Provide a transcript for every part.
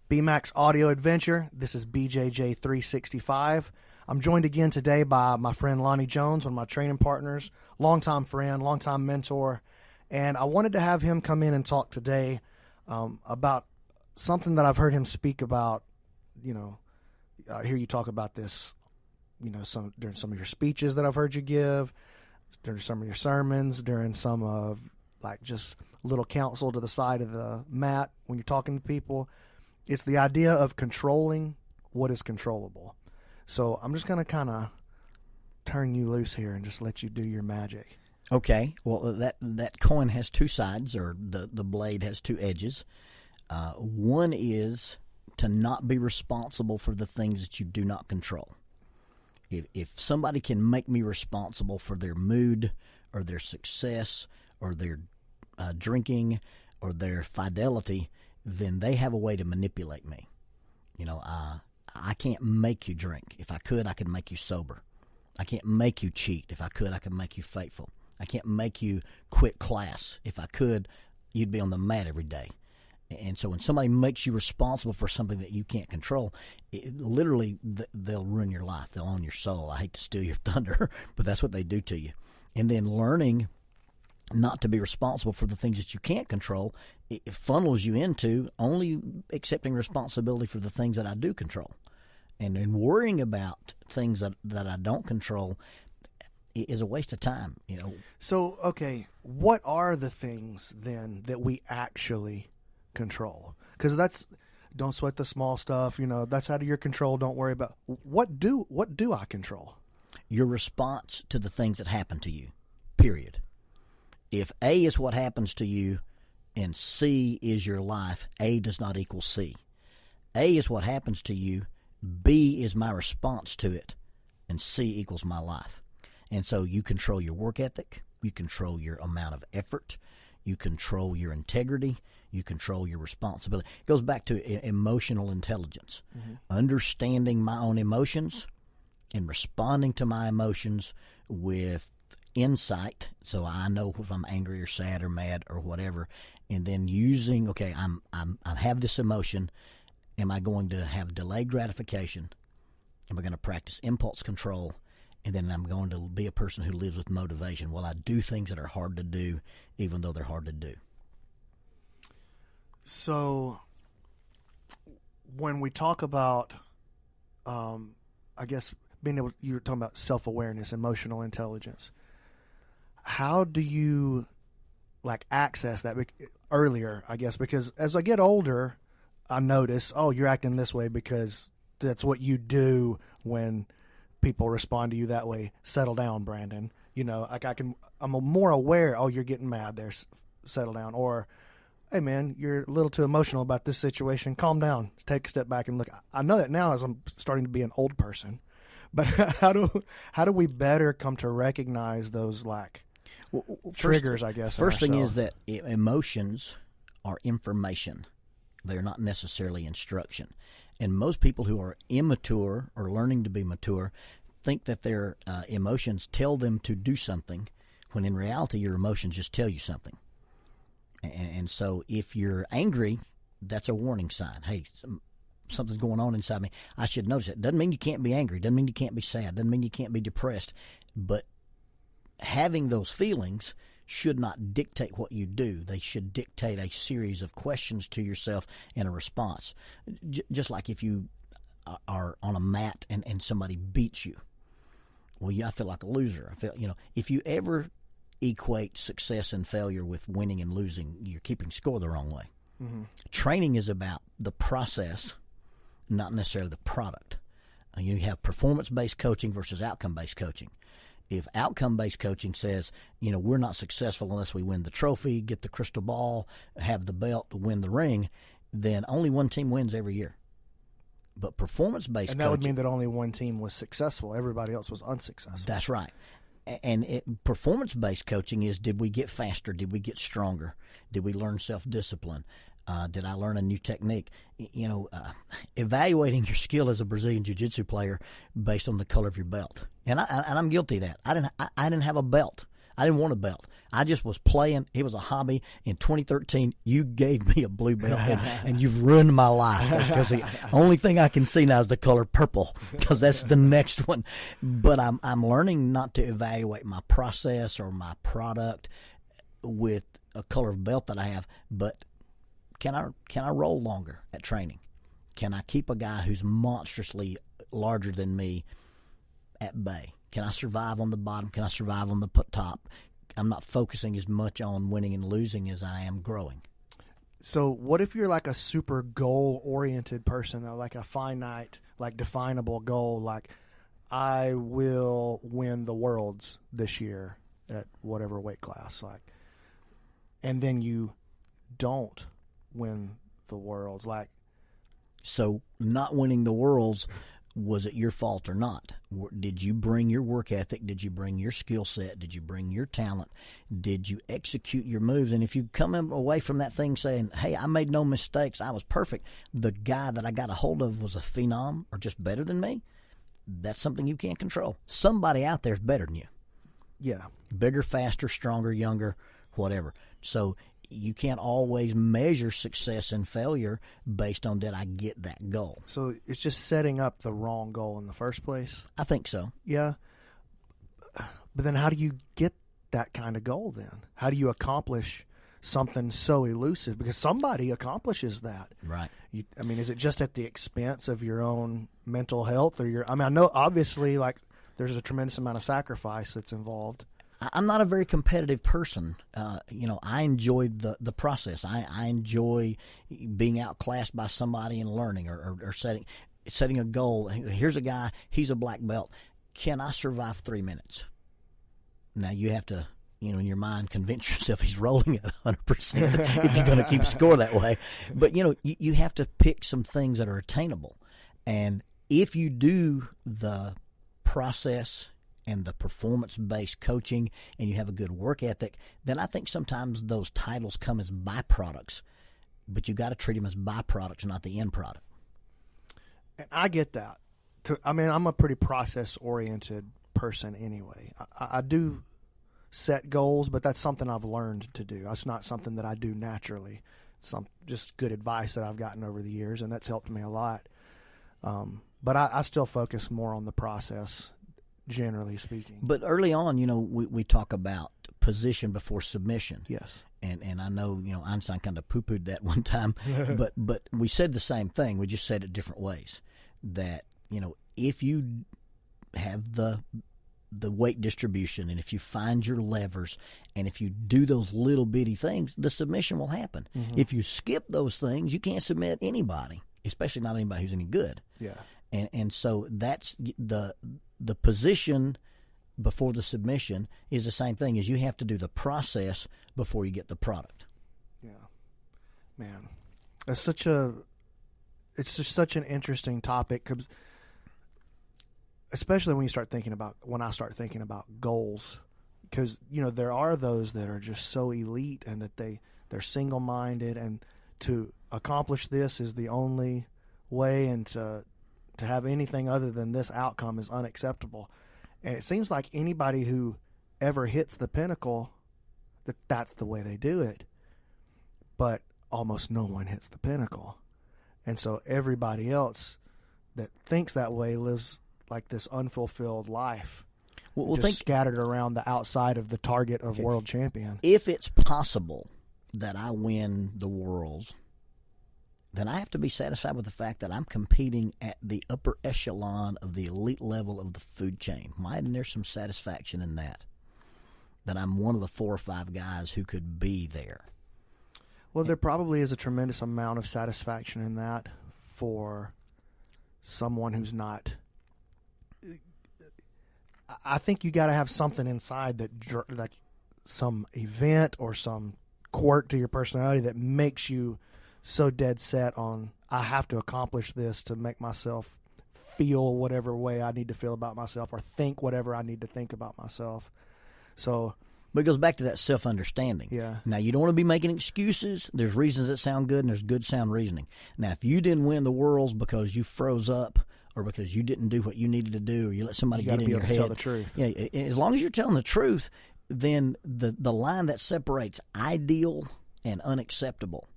BMAX Audio Adventure. This is BJJ365. I'm joined again today by my friend Lonnie Jones, one of my training partners, longtime friend, longtime mentor, and I wanted to have him come in and talk today about something that I've heard him speak about. I hear you talk about this, during some of your speeches that I've heard you give, during some of your sermons, during some of just little counsel to the side of the mat when you're talking to people. It's the idea of controlling what is controllable. So I'm just going to kind of turn you loose here and just let you do your magic. Okay. Well, that coin has two sides, or the blade has two edges. One is to not be responsible for the things that you do not control. If somebody can make me responsible for their mood or their success or their drinking or their fidelity, then they have a way to manipulate me. I can't make you drink. If I could make you sober. I can't make you cheat. If I could make you faithful. I can't make you quit class. If I could, you'd be on the mat every day. And so when somebody makes you responsible for something that you can't control, literally they'll ruin your life. They'll own your soul. I hate to steal your thunder, but that's what they do to you. And then learning not to be responsible for the things that you can't control, it funnels you into only accepting responsibility for the things that I do control. And then worrying about things that I don't control is a waste of time. So, okay, what are the things then that we actually control? Because don't sweat the small stuff. That's out of your control. Don't worry about what do I control? Your response to the things that happen to you, period. If A is what happens to you and C is your life, A does not equal C. A is what happens to you, B is my response to it, and C equals my life. And so you control your work ethic, you control your amount of effort, you control your integrity, you control your responsibility. It goes back to emotional intelligence, understanding my own emotions and responding to my emotions with insight, so I know if I'm angry or sad or mad or whatever, and then using, okay, I have this emotion. Am I going to have delayed gratification? Am I going to practice impulse control? And then I'm going to be a person who lives with motivation. Well, I do things that are hard to do, even though they're hard to do. So when we talk about, I guess, being able, you were talking about self-awareness, emotional intelligence. How do you access that earlier, I guess? Because as I get older, I notice, you're acting this way because that's what you do when people respond to you that way. Settle down, Brandon. I'm more aware, you're getting mad there, settle down. Or, hey man, you're a little too emotional about this situation. Calm down. Take a step back and look. I know that now as I'm starting to be an old person. But how do we better come to recognize those triggers, I guess? First thing is that emotions are information. They're not necessarily instruction. And most people who are immature or learning to be mature think that their emotions tell them to do something, when in reality your emotions just tell you something. And so if you're angry, that's a warning sign. Hey, something's going on inside me. I should notice it. Doesn't mean you can't be angry. Doesn't mean you can't be sad. Doesn't mean you can't be depressed. But having those feelings should not dictate what you do. They should dictate a series of questions to yourself and a response. Just like if you are on a mat and somebody beats you. Well, I feel like a loser. If you ever equate success and failure with winning and losing, you're keeping score the wrong way. Mm-hmm. Training is about the process, not necessarily the product. You have performance-based coaching versus outcome-based coaching. If outcome-based coaching says, we're not successful unless we win the trophy, get the crystal ball, have the belt, win the ring, then only one team wins every year. But performance-based coaching... And that would mean that only one team was successful. Everybody else was unsuccessful. That's right. And performance-based coaching is, did we get faster? Did we get stronger? Did we learn self-discipline? Did I learn a new technique? Evaluating your skill as a Brazilian Jiu-Jitsu player based on the color of your belt. And I'm guilty of that. I didn't have a belt. I didn't want a belt. I just was playing. It was a hobby. In 2013, you gave me a blue belt, and you've ruined my life because the only thing I can see now is the color purple because that's the next one. But I'm learning not to evaluate my process or my product with a color of belt that I have, but can I roll longer at training? Can I keep a guy who's monstrously larger than me at bay? Can I survive on the bottom? Can I survive on the top? I'm not focusing as much on winning and losing as I am growing. So what if you're like a super goal-oriented person, though, like a finite, like definable goal, like I will win the Worlds this year at whatever weight class, like, and then you don't win the Worlds, like. So not winning the Worlds, was it your fault or not? Did you bring your work ethic? Did you bring your skill set? Did you bring your talent? Did you execute your moves? And if you come away from that thing saying, hey, I made no mistakes, I was perfect, the guy that I got a hold of was a phenom or just better than me, that's something you can't control. Somebody out there is better than you. Yeah. Bigger, faster, stronger, younger, whatever. So you can't always measure success and failure based on did I get that goal. So it's just setting up the wrong goal in the first place? I think so. Yeah. But then how do you get that kind of goal then? How do you accomplish something so elusive? Because somebody accomplishes that. Right. I mean, is it just at the expense of your own mental health or I know obviously like there's a tremendous amount of sacrifice that's involved. I'm not a very competitive person. I enjoy the process. I enjoy being outclassed by somebody and learning or setting a goal. Here's a guy, he's a black belt. Can I survive 3 minutes? Now you have to, in your mind, convince yourself he's rolling at 100% if you're going to keep score that way. But, you have to pick some things that are attainable. And if you do the process and the performance-based coaching, and you have a good work ethic, then I think sometimes those titles come as byproducts. But you got to treat them as byproducts, not the end product. And I get that. I'm a pretty process-oriented person anyway. I do set goals, but that's something I've learned to do. That's not something that I do naturally. It's just good advice that I've gotten over the years, and that's helped me a lot. But I still focus more on the process, generally speaking. But early on, we talk about position before submission. Yes. And I know, Einstein kind of poo-pooed that one time, but we said the same thing. We just said it different ways. That, if you have the weight distribution and if you find your levers and if you do those little bitty things, the submission will happen. Mm-hmm. If you skip those things, you can't submit anybody, especially not anybody who's any good. Yeah. And so that's the position before the submission is the same thing as you have to do the process before you get the product. Yeah. Man, it's just such an interesting topic, because especially when I start thinking about goals, because, there are those that are just so elite and that they're single-minded, and to accomplish this is the only way, and to have anything other than this outcome is unacceptable. And it seems like anybody who ever hits the pinnacle, that's the way they do it. But almost no one hits the pinnacle. And so everybody else that thinks that way lives like this unfulfilled life. Well, just scattered around the outside of the target of world champion. If it's possible that I win the Worlds, then I have to be satisfied with the fact that I'm competing at the upper echelon of the elite level of the food chain. Why isn't there some satisfaction in that? That I'm one of the 4 or 5 guys who could be there. Well, there probably is a tremendous amount of satisfaction in that for someone who's not. I think you got to have something inside that, like some event or some quirk to your personality that makes you so dead set on, I have to accomplish this to make myself feel whatever way I need to feel about myself, or think whatever I need to think about myself. So, but it goes back to that self-understanding. Yeah. Now, you don't want to be making excuses. There's reasons that sound good, and there's good sound reasoning. Now, if you didn't win the Worlds because you froze up, or because you didn't do what you needed to do, or you let somebody get in your head, tell the truth. Yeah, as long as you're telling the truth, then the line that separates ideal and unacceptable,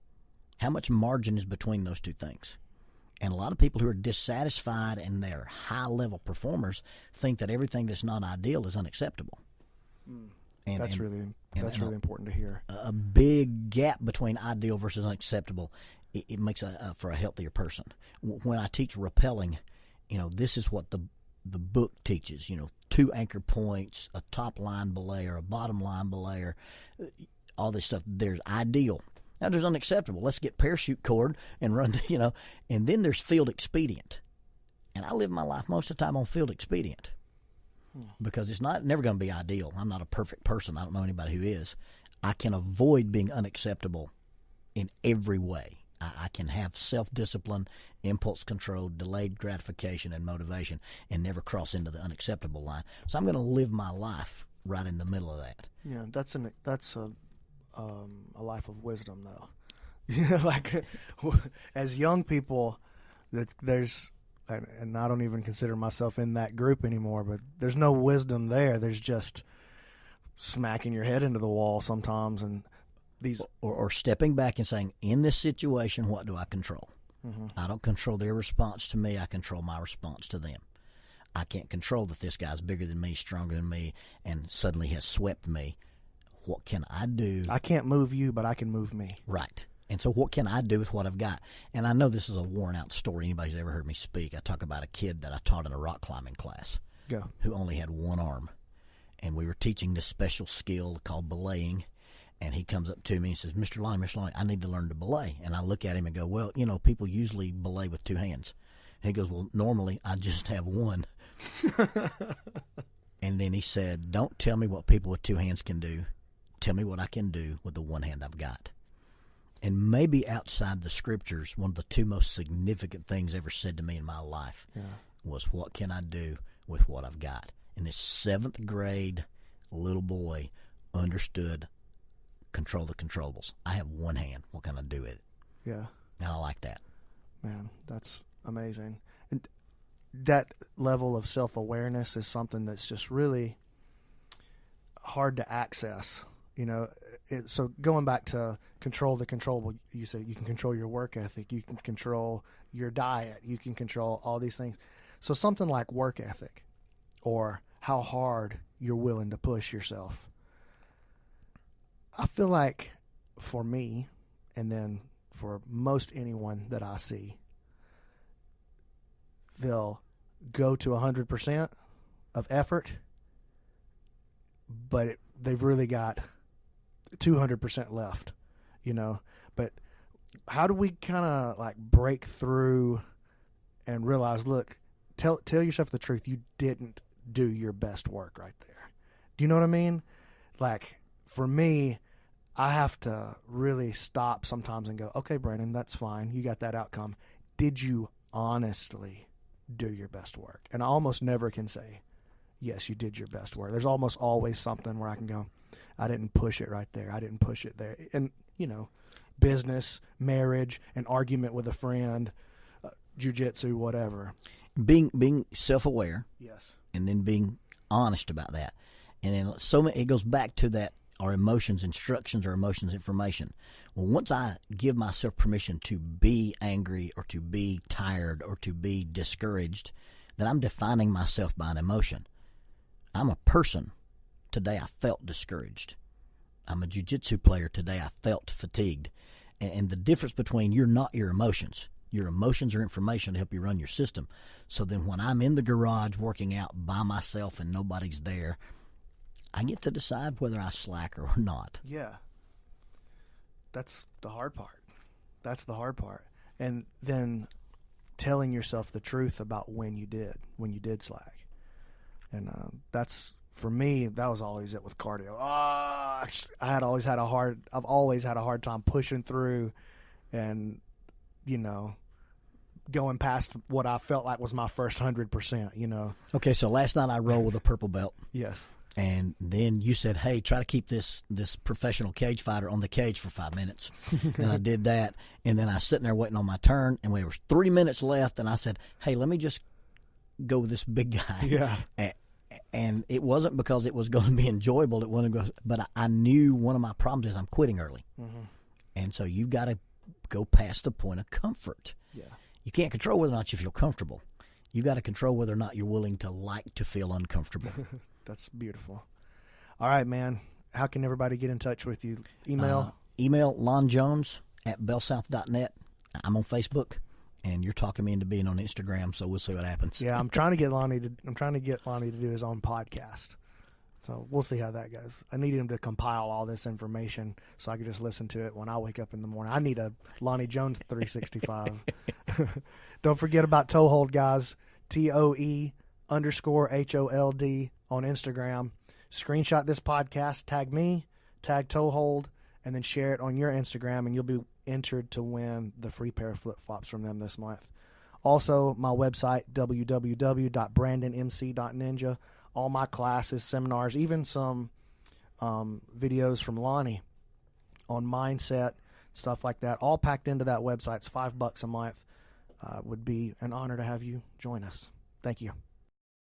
how much margin is between those two things? And a lot of people who are dissatisfied and they're high-level performers think that everything that's not ideal is unacceptable. That's really important to hear. A big gap between ideal versus unacceptable, it makes for a healthier person. When I teach rappelling, this is what the book teaches. 2 anchor points, a top line belay or a bottom line belay, all this stuff. There's ideal. Now there's unacceptable. Let's get parachute cord and run, and then there's field expedient. And I live my life most of the time on field expedient because it's never going to be ideal. I'm not a perfect person. I don't know anybody who is. I can avoid being unacceptable in every way. I can have self-discipline, impulse control, delayed gratification, and motivation, and never cross into the unacceptable line. So I'm going to live my life right in the middle of that. Yeah, that's a life of wisdom, though. Like as young people, there's, and I don't even consider myself in that group anymore, but there's no wisdom there. There's just smacking your head into the wall sometimes, and these or stepping back and saying, in this situation, what do I control? I don't control their response to me. I control my response to them. I can't control that this guy's bigger than me, stronger than me, and suddenly has swept me. What can I do? I can't move you, but I can move me. Right. And so what can I do with what I've got? And I know this is a worn-out story. Anybody's ever heard me speak, I talk about a kid that I taught in a rock climbing class who only had one arm. And we were teaching this special skill called belaying. And he comes up to me and says, Mr. Lonnie, I need to learn to belay. And I look at him and go, well, people usually belay with 2 hands. And he goes, well, normally I just have one. And then he said, don't tell me what people with 2 hands can do. Tell me what I can do with the one hand I've got. And maybe outside the scriptures, one of the 2 most significant things ever said to me in my life was, what can I do with what I've got? And this 7th grade little boy understood control the controllables. I have one hand. What can I do with it? Yeah. And I like that. Man, that's amazing. And that level of self-awareness is something that's just really hard to access. So going back to control the controllable, you said you can control your work ethic, you can control your diet, you can control all these things. So something like work ethic or how hard you're willing to push yourself. I feel like for me, and then for most anyone that I see, they'll go to 100% of effort, but they've really got 200% left, But how do we kind of like break through and realize, look, tell yourself the truth. You didn't do your best work right there. Do you know what I mean? Like for me, I have to really stop sometimes and go, okay, Brandon, that's fine. You got that outcome. Did you honestly do your best work? And I almost never can say, yes, you did your best work. There's almost always something where I can go, I didn't push it right there. I didn't push it there. And, business, marriage, an argument with a friend, jiu-jitsu, whatever. Being self-aware. Yes. And then being honest about that. And then it goes back to that, our emotions instructions or emotions information. Well, once I give myself permission to be angry or to be tired or to be discouraged, then I'm defining myself by an emotion. I'm a person. Today I felt discouraged. I'm a jiu-jitsu player. Today I felt fatigued. And the difference between you're not your emotions. Your emotions are information to help you run your system. So then when I'm in the garage working out by myself and nobody's there, I get to decide whether I slack or not. Yeah. That's the hard part. And then telling yourself the truth about when you did slack. And that's, for me, that was always it with cardio. I've always had a hard time pushing through and, going past what I felt like was my first 100%, Okay, so last night I rolled with a purple belt. Yes. And then you said, hey, try to keep this professional cage fighter on the cage for 5 minutes. And I did that. And then I was sitting there waiting on my turn, and there was 3 minutes left, and I said, hey, let me just go with this big guy. Yeah. And it wasn't because it was going to be enjoyable. It wasn't, but I knew one of my problems is I'm quitting early. Mm-hmm. And so you've got to go past the point of comfort. Yeah. You can't control whether or not you feel comfortable. You've got to control whether or not you're willing to like to feel uncomfortable. That's beautiful. All right, man. How can everybody get in touch with you? Email? Email lonjones@bellsouth.net. I'm on Facebook. And you're talking me into being on Instagram, so we'll see what happens. Yeah, I'm trying to get Lonnie to do his own podcast. So we'll see how that goes. I need him to compile all this information so I can just listen to it when I wake up in the morning. I need a Lonnie Jones 365. Don't forget about Toehold, guys. TOE_HOLD on Instagram. Screenshot this podcast, tag me, tag Toehold, and then share it on your Instagram, and you'll be entered to win the free pair of flip-flops from them this month. Also, my website, www.brandonmc.ninja. All my classes, seminars, even some videos from Lonnie on mindset, stuff like that, all packed into that website. It's $5 a month. Would be an honor to have you join us. Thank you.